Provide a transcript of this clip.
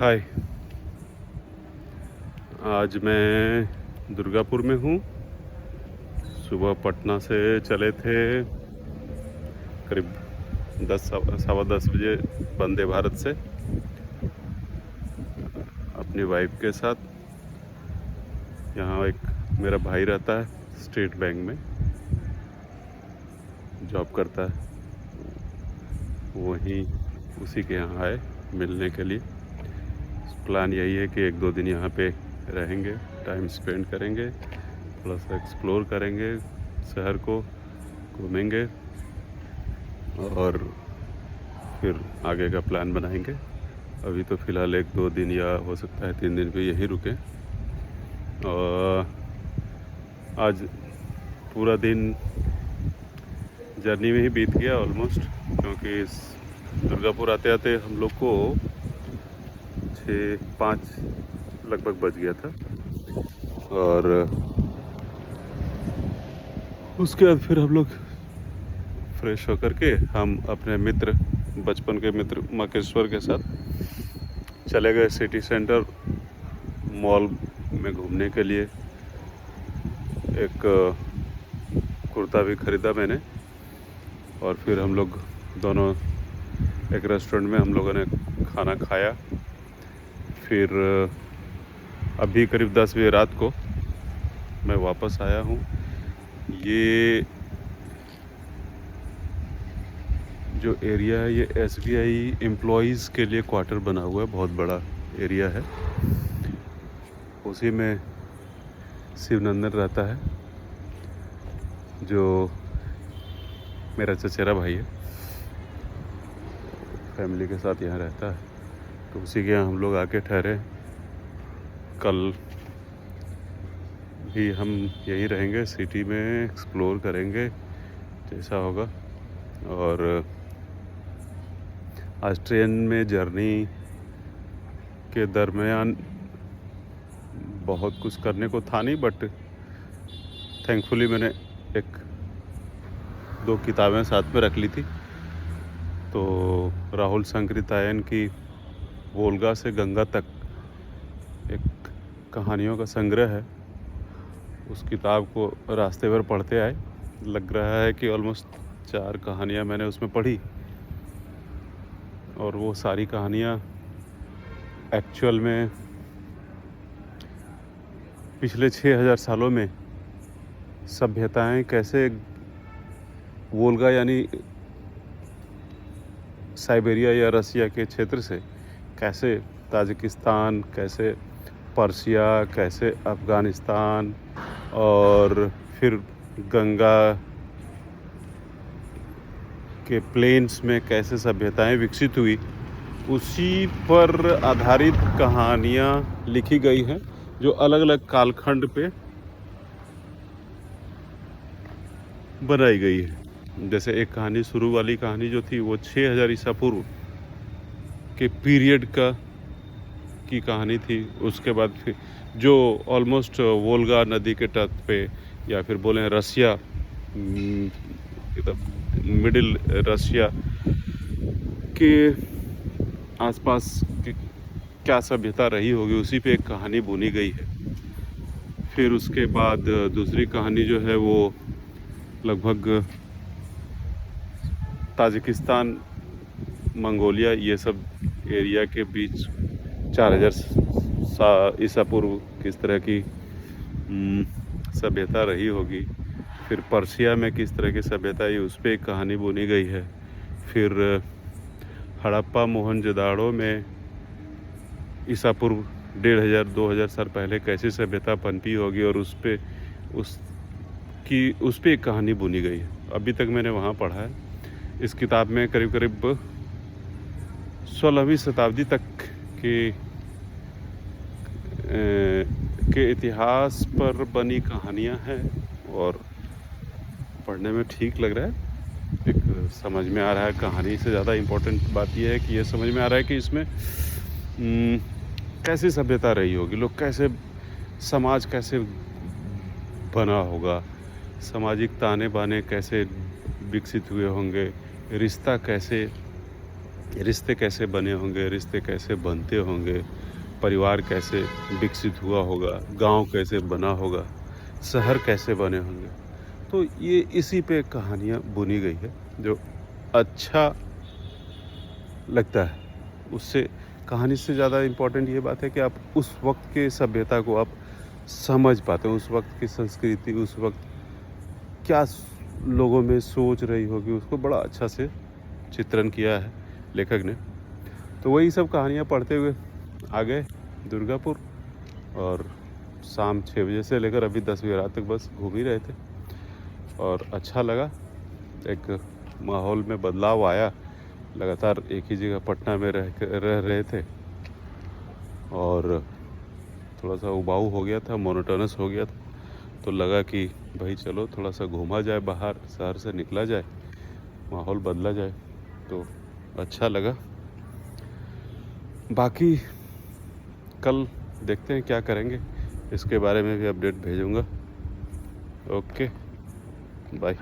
हाय। आज मैं दुर्गापुर में हूँ। सुबह पटना से चले थे करीब 10 सवा 10 बजे वंदे भारत से अपनी वाइफ के साथ। यहाँ एक मेरा भाई रहता है, स्टेट बैंक में जॉब करता है, वहीं उसी के यहाँ आए मिलने के लिए। प्लान यही है कि 1-2 दिन यहाँ पे रहेंगे, टाइम स्पेंड करेंगे, थोड़ा सा एक्सप्लोर करेंगे, शहर को घूमेंगे और फिर आगे का प्लान बनाएंगे। अभी तो फ़िलहाल 1-2 दिन या हो सकता है 3 दिन पे यहीं रुकें। और आज पूरा दिन जर्नी में ही बीत गया ऑलमोस्ट, क्योंकि दुर्गापुर आते आते हम लोग को 6-5 लगभग बज गया था। और उसके बाद फिर हम लोग फ्रेश होकर के हम अपने मित्र, बचपन के मित्र मकेश्वर के साथ चले गए सिटी सेंटर मॉल में घूमने के लिए। एक कुर्ता भी ख़रीदा मैंने और फिर हम लोग दोनों एक रेस्टोरेंट में हम लोगों ने खाना खाया। फिर अभी करीब 10 बजे रात को मैं वापस आया हूँ। ये जो एरिया है ये SBI एम्प्लॉइज़ के लिए क्वार्टर बना हुआ है, बहुत बड़ा एरिया है। उसी में शिवनंदन रहता है, जो मेरा चचेरा भाई है, फैमिली के साथ यहाँ रहता है। तो उसी के यहाँ हम लोग आके ठहरे। कल भी हम यहीं रहेंगे, सिटी में एक्सप्लोर करेंगे जैसा होगा। और आज ट्रेन में जर्नी के दरमियान बहुत कुछ करने को था नहीं, बट थैंकफुली मैंने 1-2 किताबें साथ में रख ली थी। तो राहुल संकृतायन की वोल्गा से गंगा तक एक कहानियों का संग्रह है। उस किताब को रास्ते भर पढ़ते आए। लग रहा है कि ऑलमोस्ट 4 कहानियाँ मैंने उसमें पढ़ी, और वो सारी कहानियाँ एक्चुअल में पिछले 6000 सालों में सभ्यताएं कैसे वोल्गा यानी साइबेरिया या रसिया के क्षेत्र से कैसे ताजिकिस्तान, कैसे पर्शिया, कैसे अफ़गानिस्तान और फिर गंगा के प्लेन्स में कैसे सभ्यताएं विकसित हुई, उसी पर आधारित कहानियाँ लिखी गई हैं, जो अलग अलग कालखंड पे बनाई गई है। जैसे एक कहानी, शुरू वाली कहानी जो थी वो 6000 ईसा पूर्व के पीरियड की कहानी थी। उसके बाद फिर जो ऑलमोस्ट वोल्गा नदी के तट पे, या फिर बोलें रसिया, मिडिल रसिया के आसपास की क्या सभ्यता रही होगी, उसी पे एक कहानी बुनी गई है। फिर उसके बाद दूसरी कहानी जो है वो लगभग ताजिकिस्तान, मंगोलिया, ये सब एरिया के बीच 4000 ईसा पूर्व किस तरह की सभ्यता रही होगी। फिर पर्शिया में किस तरह की सभ्यता है, उस पर एक कहानी बुनी गई है। फिर हड़प्पा मोहनजोदाड़ो में ईसा पूर्व 1500-2000 साल पहले कैसी सभ्यता पनपी होगी, और उस पर एक कहानी बुनी गई है। अभी तक मैंने वहाँ पढ़ा है। इस किताब में करीब करीब 16वीं शताब्दी तक के इतिहास पर बनी कहानियाँ हैं, और पढ़ने में ठीक लग रहा है। एक समझ में आ रहा है, कहानी से ज़्यादा इम्पोर्टेंट बात यह है कि ये समझ में आ रहा है कि इसमें कैसी सभ्यता रही होगी, लोग कैसे, समाज कैसे बना होगा, सामाजिक ताने बाने कैसे विकसित हुए होंगे, रिश्ता कैसे रिश्ते कैसे बने होंगे, रिश्ते कैसे बनते होंगे, परिवार कैसे विकसित हुआ होगा, गांव कैसे बना होगा, शहर कैसे बने होंगे। तो ये इसी पे कहानियाँ बुनी गई है जो अच्छा लगता है। उससे कहानी से ज़्यादा इम्पोर्टेंट ये बात है कि आप उस वक्त के सभ्यता को आप समझ पाते हो, उस वक्त की संस्कृति, उस वक्त क्या लोगों में सोच रही होगी, उसको बड़ा अच्छा से चित्रण किया है लेखक ने। तो वही सब कहानियाँ पढ़ते हुए आ गए दुर्गापुर, और शाम 6 बजे से लेकर अभी 10 बजे रात तक बस घूम ही रहे थे, और अच्छा लगा। एक माहौल में बदलाव आया, लगातार एक ही जगह पटना में रह रहे थे, और थोड़ा सा उबाऊ हो गया था, मोनोटोनस हो गया था। तो लगा कि भाई चलो थोड़ा सा घूमा जाए, बाहर शहर से निकला जाए, माहौल बदला जाए। तो अच्छा लगा। बाकी कल देखते हैं क्या करेंगे, इसके बारे में भी अपडेट भेजूँगा। Okay, bye.